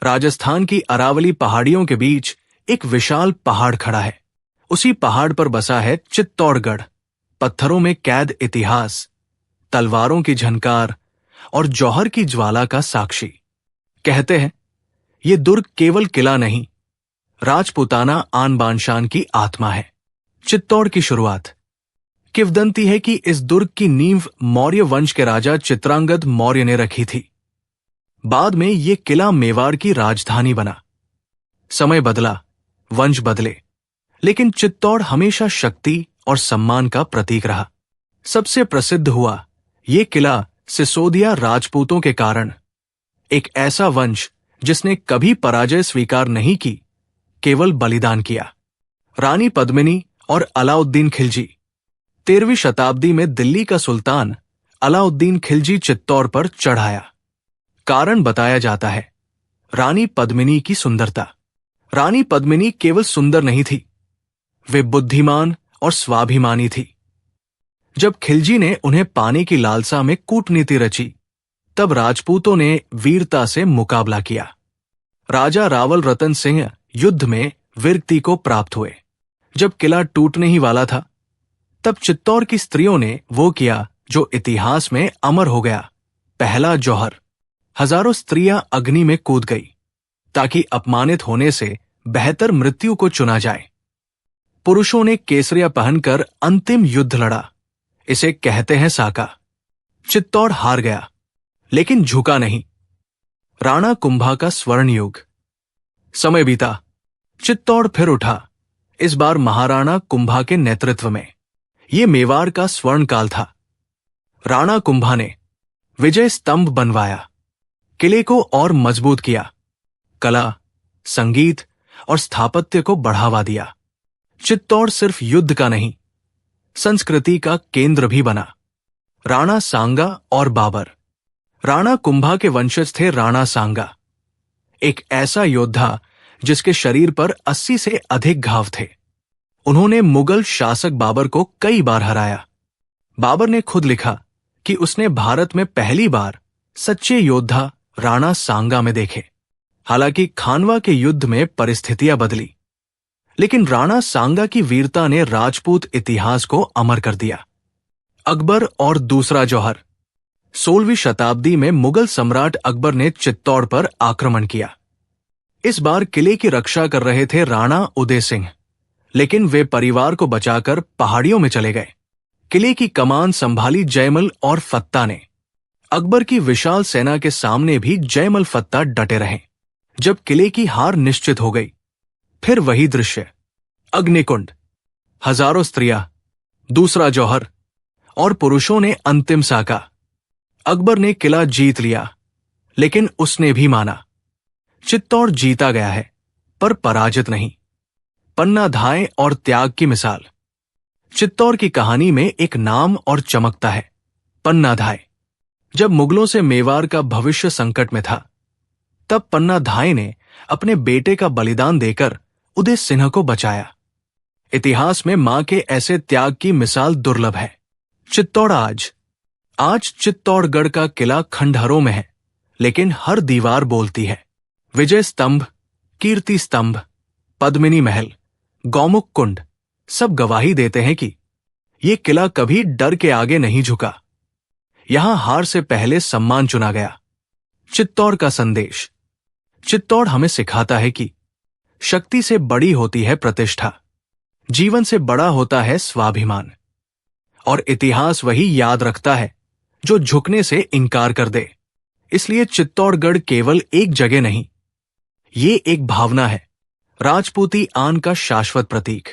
राजस्थान की अरावली पहाड़ियों के बीच एक विशाल पहाड़ खड़ा है। उसी पहाड़ पर बसा है चित्तौड़गढ़, पत्थरों में कैद इतिहास, तलवारों की झनकार और जौहर की ज्वाला का साक्षी। कहते हैं ये दुर्ग केवल किला नहीं, राजपूताना आन बान शान की आत्मा है। चित्तौड़ की शुरुआत। किंवदंती है कि इस दुर्ग की नींव मौर्य वंश के राजा चित्रांगद मौर्य ने रखी थी। बाद में ये किला मेवाड़ की राजधानी बना। समय बदला, वंश बदले, लेकिन चित्तौड़ हमेशा शक्ति और सम्मान का प्रतीक रहा। सबसे प्रसिद्ध हुआ ये किला सिसोदिया राजपूतों के कारण। एक ऐसा वंश जिसने कभी पराजय स्वीकार नहीं की, केवल बलिदान किया। रानी पद्मिनी और अलाउद्दीन खिलजी। 13वीं शताब्दी में दिल्ली का सुल्तान अलाउद्दीन खिलजी चित्तौड़ पर चढ़ाया। कारण बताया जाता है रानी पद्मिनी की सुंदरता। रानी पद्मिनी केवल सुंदर नहीं थी, वे बुद्धिमान और स्वाभिमानी थी। जब खिलजी ने उन्हें पाने की लालसा में कूटनीति रची, तब राजपूतों ने वीरता से मुकाबला किया। राजा रावल रतन सिंह युद्ध में वीरति को प्राप्त हुए। जब किला टूटने ही वाला था, तब चित्तौड़ की स्त्रियों ने वो किया जो इतिहास में अमर हो गया, पहला जौहर। हजारों स्त्रियां अग्नि में कूद गई ताकि अपमानित होने से बेहतर मृत्यु को चुना जाए। पुरुषों ने केसरिया पहनकर अंतिम युद्ध लड़ा, इसे कहते हैं साका। चित्तौड़ हार गया, लेकिन झुका नहीं। राणा कुंभा का स्वर्ण युग। समय बीता, चित्तौड़ फिर उठा, इस बार महाराणा कुंभा के नेतृत्व में। ये मेवाड़ का स्वर्ण काल था। राणा कुंभा ने विजय स्तंभ बनवाया, किले को और मजबूत किया, कला, संगीत और स्थापत्य को बढ़ावा दिया। चित्तौड़ सिर्फ युद्ध का नहीं, संस्कृति का केंद्र भी बना। राणा सांगा और बाबर। राणा कुंभा के वंशज थे राणा सांगा, एक ऐसा योद्धा जिसके शरीर पर 80 से अधिक घाव थे। उन्होंने मुगल शासक बाबर को कई बार हराया। बाबर ने खुद लिखा कि उसने भारत में पहली बार सच्चे योद्धा राणा सांगा में देखे। हालांकि खानवा के युद्ध में परिस्थितियां बदली, लेकिन राणा सांगा की वीरता ने राजपूत इतिहास को अमर कर दिया। अकबर और दूसरा जौहर। 16वीं शताब्दी में मुगल सम्राट अकबर ने चित्तौड़ पर आक्रमण किया। इस बार किले की रक्षा कर रहे थे राणा उदय सिंह, लेकिन वे परिवार को बचाकर पहाड़ियों में चले गए। किले की कमान संभाली जयमल और फत्ता ने। अकबर की विशाल सेना के सामने भी जयमल फत्ता डटे रहे। जब किले की हार निश्चित हो गई, फिर वही दृश्य, अग्निकुंड, हजारों स्त्रियां, दूसरा जौहर और पुरुषों ने अंतिम साका। अकबर ने किला जीत लिया, लेकिन उसने भी माना चित्तौड़ जीता गया है, पर पराजित नहीं। पन्ना धाय और त्याग की मिसाल। चित्तौड़ की कहानी में एक नाम और चमकता है, पन्ना धाय। जब मुगलों से मेवाड़ का भविष्य संकट में था, तब पन्ना धाय ने अपने बेटे का बलिदान देकर उदय सिंह को बचाया। इतिहास में मां के ऐसे त्याग की मिसाल दुर्लभ है। चित्तौड़ आज चित्तौड़गढ़ का किला खंडहरों में है, लेकिन हर दीवार बोलती है। विजय स्तंभ, कीर्ति स्तंभ, पद्मिनी महल, गौमुख कुंड सब गवाही देते हैं कि ये किला कभी डर के आगे नहीं झुका। यहां हार से पहले सम्मान चुना गया। चित्तौड़ का संदेश। चित्तौड़ हमें सिखाता है कि शक्ति से बड़ी होती है प्रतिष्ठा, जीवन से बड़ा होता है स्वाभिमान, और इतिहास वही याद रखता है जो झुकने से इनकार कर दे। इसलिए चित्तौड़गढ़ केवल एक जगह नहीं, ये एक भावना है, राजपूती आन का शाश्वत प्रतीक।